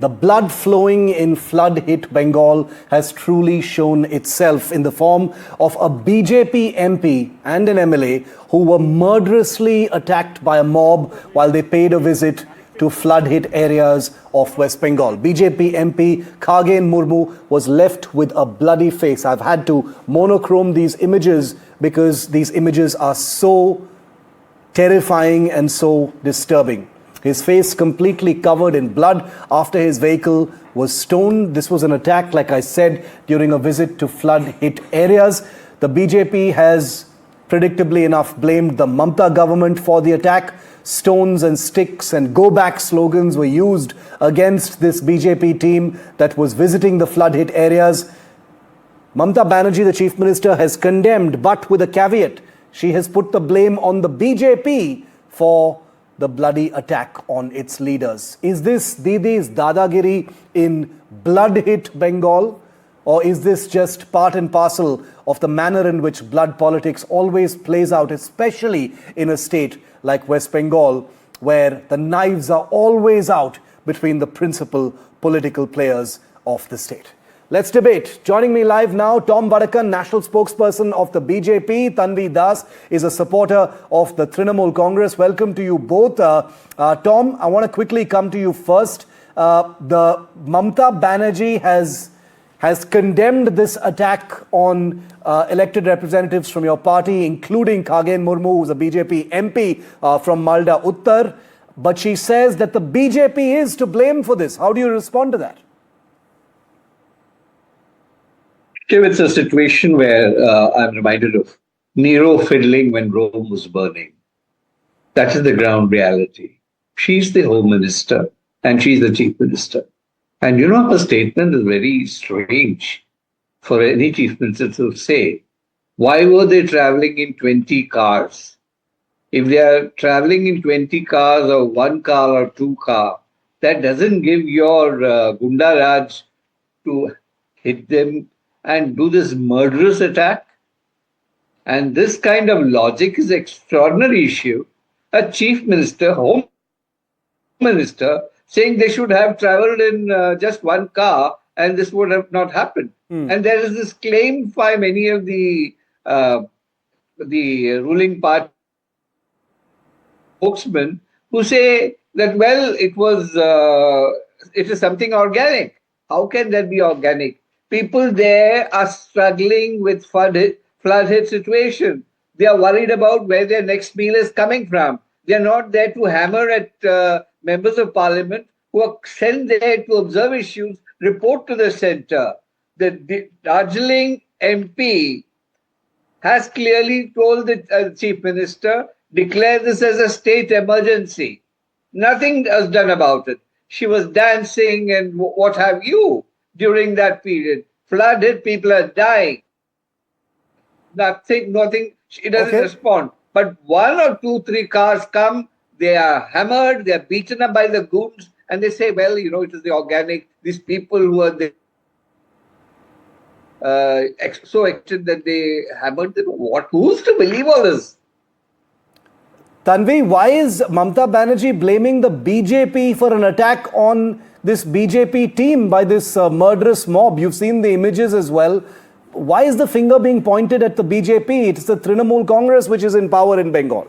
The blood flowing in flood-hit Bengal has truly shown itself in the form of a BJP MP and an MLA who were murderously attacked by a mob while they paid a visit to flood-hit areas of West Bengal. BJP MP Khagen Murmu was left with a bloody face. I've had to monochrome these images because these images are so terrifying and so disturbing. His face completely covered in blood after his vehicle was stoned. This was an attack, like I said, during a visit to flood-hit areas. The BJP has, predictably enough, blamed the Mamta government for the attack. Stones and sticks and go back slogans were used against this BJP team that was visiting the flood-hit areas. Mamta Banerjee, the chief minister, has condemned, but with a caveat. She has put the blame on the BJP for the bloody attack on its leaders. Is this Didi's dadagiri in blood-hit Bengal? Or is this just part and parcel of the manner in which blood politics always plays out, especially in a state like West Bengal, where the knives are always out between the principal political players of the state? Let's debate. Joining me live now, Tom Vadakan, national spokesperson of the BJP. Tanvi Das is a supporter of the Trinamool Congress. Welcome to you both. Tom, I want to quickly come to you first. The Mamta Banerjee has condemned this attack on elected representatives from your party, including Khagen Murmu, who's a BJP MP from Malda Uttar. But she says that the BJP is to blame for this. How do you respond to that? It's a situation where I'm reminded of Nero fiddling when Rome was burning. That is the ground reality. She's the home minister and she's the chief minister. And her statement is very strange for any chief minister to say. Why were they traveling in 20 cars? If they are traveling in 20 cars or one car or two cars, that doesn't give your Gunda Raj to hit them and do this murderous attack. And this kind of logic is an extraordinary issue. A chief minister, home minister, saying they should have traveled in just one car and this would have not happened. And there is this claim by many of the ruling party spokesmen who say that, well, it is something organic. How can that be organic? People there are struggling with flood-hit situation. They are worried about where their next meal is coming from. They are not there to hammer at members of parliament who are sent there to observe issues, report to the centre. The Darjeeling MP has clearly told the chief minister, declare this as a state emergency. Nothing was done about it. She was dancing and what have you during that period. Flooded, people are dying. Nothing. She doesn't respond. But 1 or 2, 3 cars come, they are hammered, they are beaten up by the goons, and they say, well, it is the organic. These people who are there, so acted that they hammered them. Who's to believe all this? Tanvi, why is Mamta Banerjee blaming the BJP for an attack on this BJP team by this murderous mob? You've seen the images as well. Why is the finger being pointed at the BJP? It's the Trinamool Congress which is in power in Bengal.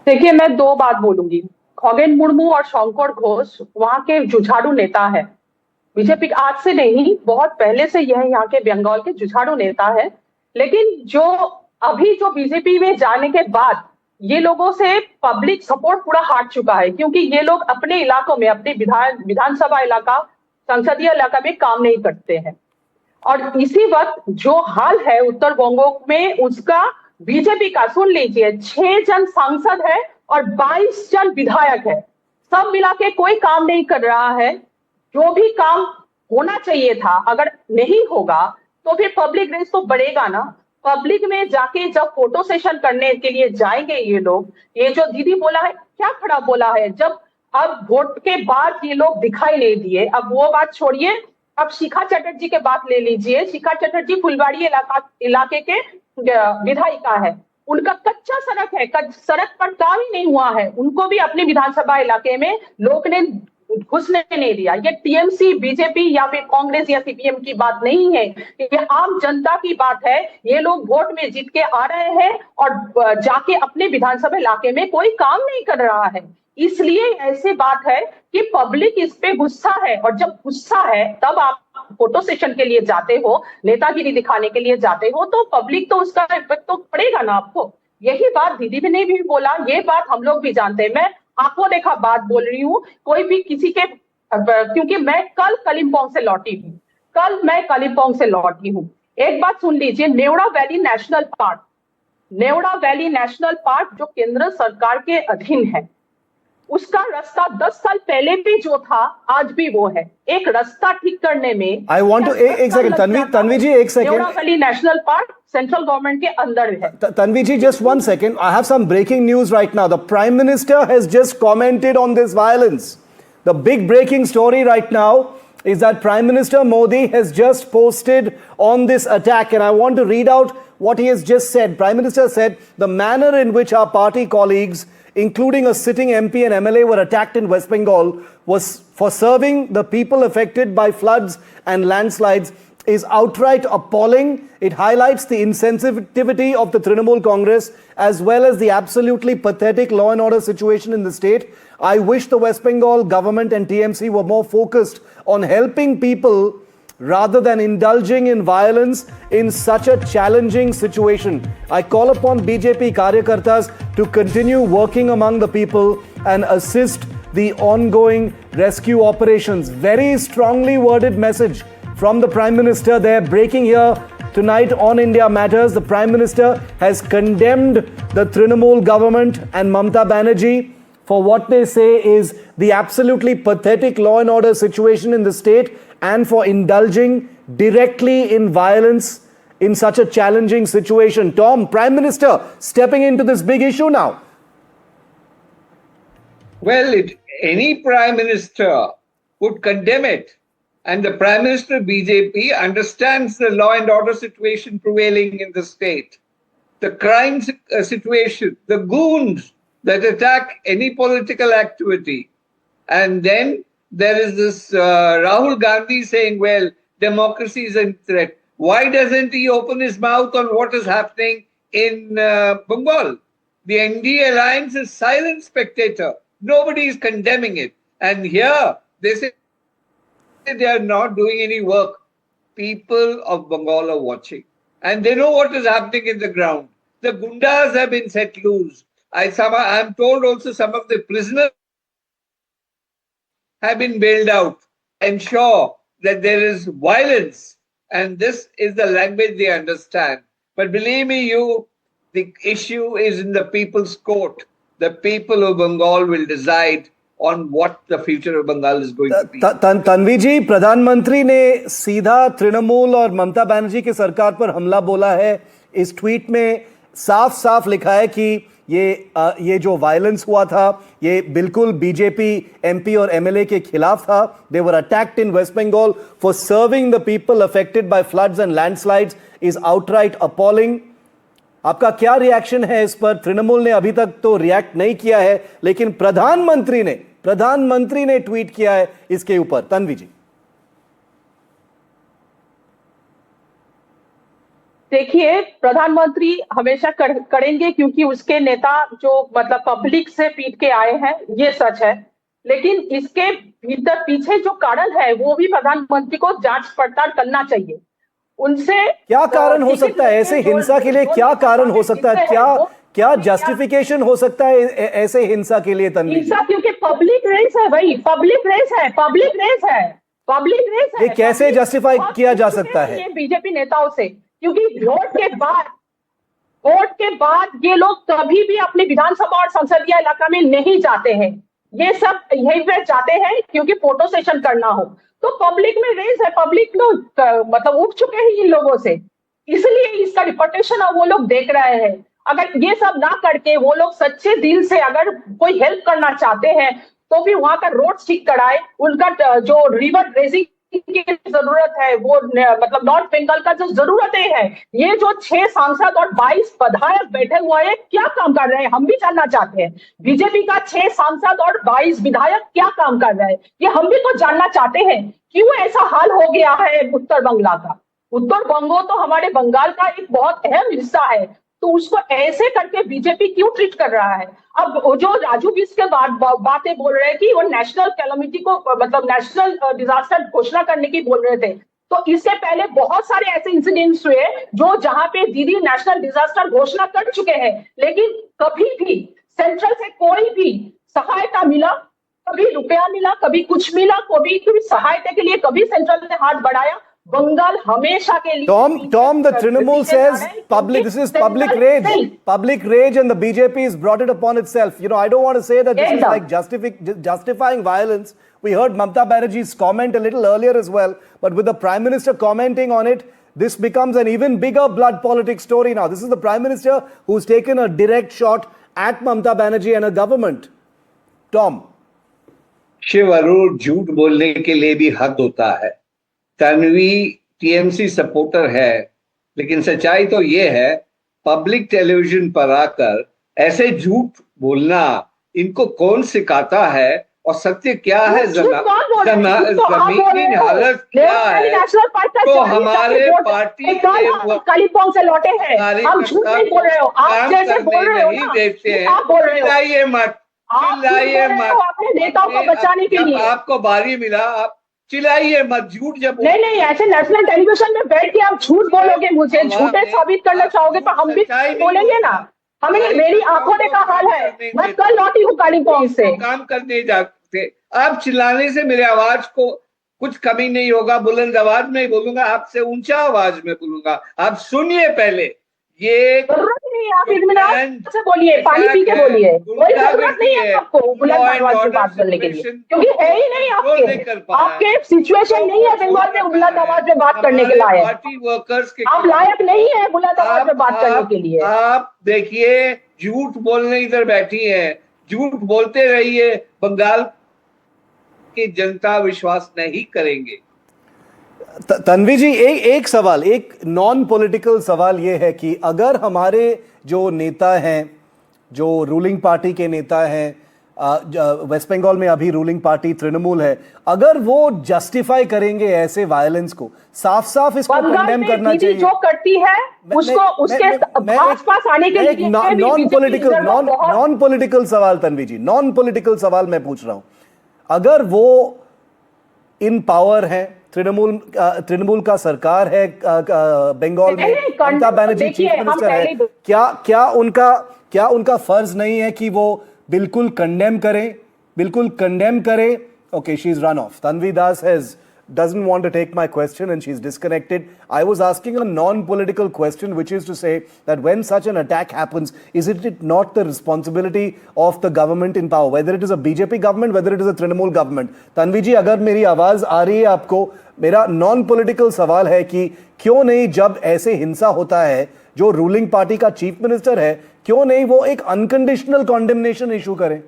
देखिए, मैं 2 बात बोलूंगी. खगेन मुर्मू और शंकर घोष वहां के जुझारू नेता है. बीजेपी आज से नहीं, बहुत पहले से यह यहाँ के बंगाल के जुझारू नेता है. लेकिन जो बीजेपी में जाने के बाद ये लोगों से पब्लिक सपोर्ट पूरा हट चुका है, क्योंकि ये लोग अपने इलाकों में, अपने विधानसभा इलाका, संसदीय इलाका में काम नहीं करते हैं. और इसी वक्त जो हाल है उत्तर बंगो में, उसका बीजेपी का, सुन लीजिए, 6 जन सांसद है और 22 जन विधायक है. सब मिला के कोई काम नहीं कर रहा है. जो भी काम होना चाहिए था, अगर नहीं होगा तो फिर पब्लिक रेस तो बढ़ेगा ना. पब्लिक में जाके जब फोटो सेशन करने के लिए जाएंगे ये लोग, ये जो दीदी बोला है, क्या खड़ा बोला है, जब अब वोट के बाद ये लोग दिखाई नहीं दिए. अब वो बात छोड़िए, अब शिखा चटर्जी के बात ले लीजिए. शिखा चटर्जी फुलबाड़ी इलाके के विधायिका है. उनका कच्चा सड़क है, सड़क पर काम ही नहीं हुआ है, उनको भी अपने विधानसभा इलाके में लोग ने घुसने नहीं दिया। ये टीएमसी, बीजेपी या फिर कांग्रेस या सीपीएम की बात नहीं है, ये आम जनता की बात है। ये लोग वोट में जीत के आ रहे हैं और जाके अपने विधानसभा इलाके में कोई काम नहीं कर रहा है। इसलिए ऐसी बात है कि पब्लिक इस पे गुस्सा है, और जब गुस्सा है तब आप फोटो सेशन के लिए जाते हो, नेतागिरी दिखाने के लिए जाते हो, तो पब्लिक तो उसका इफेक्ट तो पड़ेगा ना आपको। यही बात दीदी ने भी बोला, ये बात हम लोग भी जानते हैं। मैं आंखों देखा बात बोल रही हूँ, कोई भी किसी के, क्योंकि मैं कल कलिम्पोंग से लौटी हूँ, कल मैं कलिम्पोंग से लौटी हूँ। एक बात सुन लीजिए, Neora valley national park, Neora valley national park जो केंद्र सरकार के अधीन है, उसका रास्ता 10 साल पहले भी जो था आज भी वो है। एक रास्ता ठीक करने में आई वांट टू, एक सेकंड तन्वी जी, एक second. Neora valley national park central government के अंदर है। Tanvi ji, just 1 second. I have some breaking news right now. The Prime Minister has just commented on this violence. The big breaking story right now is that Prime Minister Modi has just posted on this attack, and I want to read out what he has just said. Prime Minister said, the manner in which our party colleagues, including a sitting MP and MLA, were attacked in West Bengal was for serving the people affected by floods and landslides is outright appalling. It highlights the insensitivity of the Trinamool Congress as well as the absolutely pathetic law and order situation in the state. I wish the West Bengal government and TMC were more focused on helping people rather than indulging in violence in such a challenging situation. I call upon BJP Karyakartas to continue working among the people and assist the ongoing rescue operations. Very strongly worded message from the Prime Minister there, breaking here tonight on India Matters. The Prime Minister has condemned the Trinamool government and Mamata Banerjee for what they say is the absolutely pathetic law and order situation in the state, and for indulging directly in violence in such a challenging situation. Tom, Prime Minister stepping into this big issue now. Well, any Prime Minister would condemn it. And the Prime Minister BJP understands the law and order situation prevailing in the state, the crime situation, the goons that attack any political activity. And then there is this Rahul Gandhi saying, well, democracy is in threat. Why doesn't he open his mouth on what is happening in Bengal? The NDA alliance is silent spectator. Nobody is condemning it. And here they say they are not doing any work. People of Bengal are watching. And they know what is happening in the ground. The gundas have been set loose. I'm told also some of the prisoners have been bailed out. Ensure that there is violence. And this is the language they understand. But believe me, the issue is in the people's court. The people of Bengal will decide on what the future of Bengal is going to be. Tanvi जी, प्रधानमंत्री ने सीधा तृणमूल और ममता बनर्जी की सरकार पर हमला बोला है। इस ट्वीट में साफ साफ लिखा है कि ये जो वायलेंस हुआ था ये बिल्कुल बीजेपी एमपी और एमएलए के खिलाफ था। They were attacked in West Bengal for serving the people affected by floods and landslides is outright appalling. आपका क्या रिएक्शन है इस पर? तृणमूल ने अभी तक तो रिएक्ट नहीं किया है, लेकिन प्रधानमंत्री ने ट्वीट किया है इसके ऊपर। तन्वी जी, देखिए, प्रधानमंत्री हमेशा करेंगे क्योंकि उसके नेता जो मतलब पब्लिक से पीट के आए हैं, ये सच है। लेकिन इसके भीतर पीछे जो कारण है वो भी प्रधानमंत्री को जांच पड़ताल करना चाहिए। उनसे क्या कारण हो सकता है ऐसे हिंसा के लिए? क्या कारण हो सकता है? क्या जस्टिफिकेशन हो सकता है ऐसे हिंसा के लिए? तन्वी, हिंसा क्योंकि पब्लिक रेस है भाई, पब्लिक रेस है। ये कैसे जस्टिफाई किया जा सकता है? बीजेपी नेताओं से, क्योंकि वोट के बाद ये लोग कभी भी अपने विधानसभा और संसदीय इलाका में नहीं जाते हैं। ये सब यहीं पे जाते हैं क्योंकि फोटो सेशन करना हो। तो पब्लिक में रेस है, पब्लिक लोग मतलब उठ चुके हैं इन लोगों से, इसलिए इसका रिपोर्टेशन अब वो लोग देख रहे हैं। अगर ये सब ना करके वो लोग सच्चे दिल से अगर कोई हेल्प करना चाहते हैं तो फिर वहां का रोड ठीक कराए, उनका जो रिवर ड्रेजिंग की जरूरत है, वो मतलब नॉर्थ बंगाल का जो जरूरतें है, ये जो 6 सांसद और 22 विधायक बैठे हुए हैं क्या काम कर रहे हैं, हम भी जानना चाहते हैं। बीजेपी का 6 सांसद और 22 विधायक क्या काम कर रहे हैं, ये हम भी तो जानना चाहते हैं। क्यों ऐसा हाल हो गया है उत्तर बंगला का? उत्तर बंगो तो हमारे बंगाल का एक बहुत अहम हिस्सा है, तो उसको ऐसे करके बीजेपी क्यों ट्रीट कर रहा है? अब वो जो राजू बिस के बातें बोल रहे हैं कि वो नेशनल कैलामिटी को मतलब नेशनल डिजास्टर घोषणा करने की बोल रहे थे, तो इससे पहले बहुत सारे ऐसे इंसिडेंट्स हुए जो जहां पे दीदी नेशनल डिजास्टर घोषणा कर चुके हैं, लेकिन कभी भी सेंट्रल से कोई भी सहायता मिला, कभी रुपया मिला, कभी कुछ मिला, कभी सहायता के लिए कभी सेंट्रल ने हाथ बढ़ाया? बंगाल हमेशा के लिए Tom, the Trinamool says this is public rage, and the BJP has brought it upon itself. You know, I don't want to say that this is like justifying violence. We heard Mamata Banerjee's comment a little earlier as well, but with the Prime Minister commenting on it, this becomes an even bigger blood politics story now. This is the Prime Minister who's taken a direct shot at Mamata Banerjee and her government. Tom. Shiv Aroor, झूठ बोलने के लिए भी हद होता है। Tanvi TMC supporter है, लेकिन सच्चाई तो ये है पब्लिक टेलीविजन पर आकर ऐसे झूठ बोलना इनको कौन सिखाता है, और सत्य क्या है, जमीनी हालत क्या है। तो हमारे पार्टी के कालीपोंग से लौटे हैं, हम झूठ नहीं बोल रहे हो, आप जैसे बोल रहे हो नहीं देते हैं, चिल्लाइए मत, चिल्लाइए मत, नेताओं को बचाने के लिए आपको बारी मिला, आप चिल्लाइए मत, झूठ जब नहीं ऐसे नेशनल टेलीविजन में बैठ के आप झूठ बोलोगे, मुझे झूठे साबित करना चाहोगे तो हम भी बोलेंगे ना। हमें मेरी आंखों ने कहा हाल है, मैं कल लौटी हूँ कालीपोंग से। काम करने जाते आप चिल्लाने से मेरे आवाज को कुछ कमी नहीं होगा, बुलंद आवाज में बोलूंगा, आपसे ऊंचा आवाज में बोलूंगा। आप सुनिए पहले, ये जरूरत नहीं है, आप इत्मीनान से बोलिए, पानी पी के बोलिए, कोई जरूरत नहीं है आपको बुलंद आवाज में बात करने के लिए, क्योंकि है ही नहीं आपके सिचुएशन नहीं है बंगाल में बुलंद आवाज में बात करने के लायक। पार्टी वर्कर्स के आप लायक नहीं है बुलंद आवाज में बात करने के लिए। आप देखिए, झूठ बोलने इधर बैठी है, झूठ बोलते रहिए, बंगाल की जनता विश्वास नहीं करेंगे। तन्वी जी, एक सवाल, एक नॉन पॉलिटिकल सवाल ये है कि अगर हमारे जो नेता हैं, जो रूलिंग पार्टी के नेता हैं, वेस्ट बंगाल में अभी रूलिंग पार्टी तृणमूल है, अगर वो जस्टिफाई करेंगे ऐसे वायलेंस को, साफ साफ इसको कंडेम करना चाहिए। जो करती है उसको उसके आसपास आने के लिए नॉन पॉलिटिकल सवाल, तन्वी जी, नॉन पॉलिटिकल सवाल मैं पूछ रहा हूं। अगर वो इन पावर है, तृणमूल का सरकार है बंगाल में, ममता बनर्जी चीफ मिनिस्टर है, क्या उनका फर्ज नहीं है कि वो बिल्कुल कंडेम करें? Okay, she's run off. Tanvi Das doesn't want to take my question and she's disconnected. I was asking a non-political question, which is to say that when such an attack happens, is it not the responsibility of the government in power, whether it is a BJP government, whether it is a Trinamool government? Tanvi ji, अगर मेरी आवाज आ रही है आपको, मेरा non-political सवाल है कि क्यों नहीं, जब ऐसे हिंसा होता है, जो रूलिंग पार्टी का चीफ मिनिस्टर है, क्यों नहीं वो एक अनकंडीशनल कॉन्डेमनेशन इशू करें?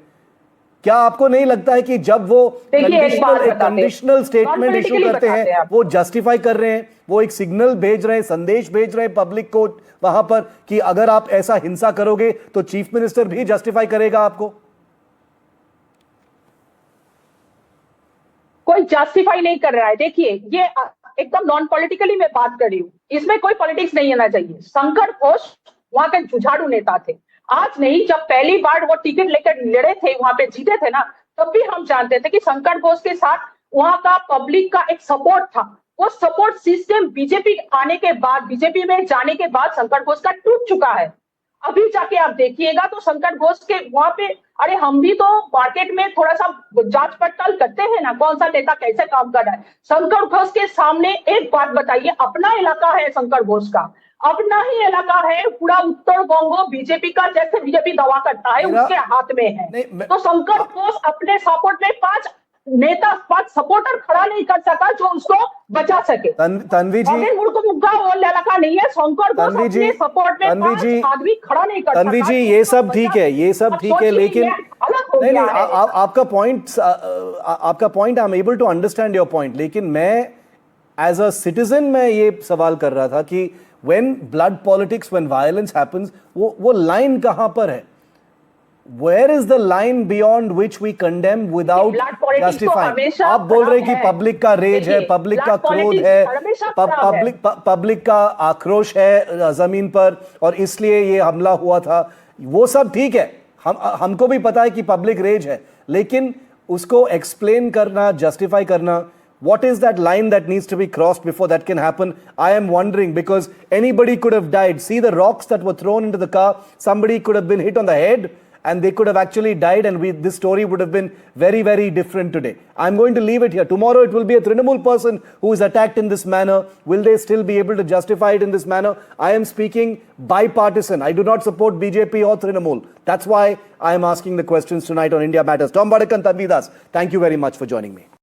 क्या आपको नहीं लगता है कि जब वो कंडीशनल स्टेटमेंट इशू करते हैं, वो जस्टिफाई कर रहे हैं, वो एक सिग्नल भेज रहे हैं, संदेश भेज रहे हैं पब्लिक को वहां पर कि अगर आप ऐसा हिंसा करोगे तो चीफ मिनिस्टर भी जस्टिफाई करेगा आपको? कोई जस्टिफाई नहीं कर रहा है। देखिए, ये एकदम नॉन पॉलिटिकली मैं बात कर रही हूँ, इसमें कोई पॉलिटिक्स नहीं आना चाहिए। शंकर घोष वहां के जुझारू नेता थे, आज नहीं, जब पहली बार वो टिकट लेकर लड़े थे, वहां पे जीते थे ना, तब भी हम जानते थे कि शंकर घोष के साथ वहां का पब्लिक का एक सपोर्ट था। वो सपोर्ट सिस्टम बीजेपी आने के बाद, बीजेपी में जाने के बाद शंकर घोष का टूट चुका है। अभी जाके आप देखिएगा तो शंकर घोष के वहां पे, अरे हम भी तो मार्केट में थोड़ा सा जांच पड़ताल करते हैं ना, कौन सा नेता कैसे काम कर रहा है। शंकर घोष के सामने एक बात बताइए, अपना इलाका है शंकर घोष का, अपना ही इलाका है, पूरा उत्तर बंगो बीजेपी का, जैसे बीजेपी दावा करता है उसके हाथ में है। तो शंकर घोष अपने सपोर्ट में 5 नेता पद सपोर्टर खड़ा नहीं कर सका जो उसको बचा सके। तन्वी जी, खगेन मुर्मू का वो लड़का नहीं है, शंकर घोष तन्वी जी, अपने सपोर्ट में तन्वी जी, 5 आदमी खड़ा नहीं कर तन्वी सका। जी, ये सब ठीक है, ये सब अब ठीक है, सोचिए, लेकिन ये अलग हो नहीं गया नहीं है। आपका point I am able to understand your point, लेकिन मैं एज अ सिटीजन मैं ये सवाल कर रहा था कि when blood politics, when violence happens, वो लाइन कहां पर है? Where is the line beyond which we condemn without Blood politics तो justifying? हमेशा आप बोल रहे हैं कि खराब है। पब्लिक का रेज है, देखिए, पब्लिक का blood क्रोध politics है, हमेशा खराब है। पब्लिक का आक्रोश है जमीन पर और इसलिए ये हमला हुआ था। वो सब ठीक है, हमको भी पता है कि पब्लिक रेज है, लेकिन उसको एक्सप्लेन करना, जस्टिफाई करना, what is that line that needs to be crossed before that can happen? I am wondering, because anybody could have died. See the rocks that were thrown into the car, somebody could have been hit on the head and they could have actually died, and this story would have been very, very different today. I'm going to leave it here. Tomorrow it will be a Trinamool person who is attacked in this manner. Will they still be able to justify it in this manner? I am speaking bipartisan. I do not support BJP or Trinamool. That's why I am asking the questions tonight on India Matters. Tom Badakan, Tanvi Das, thank you very much for joining me.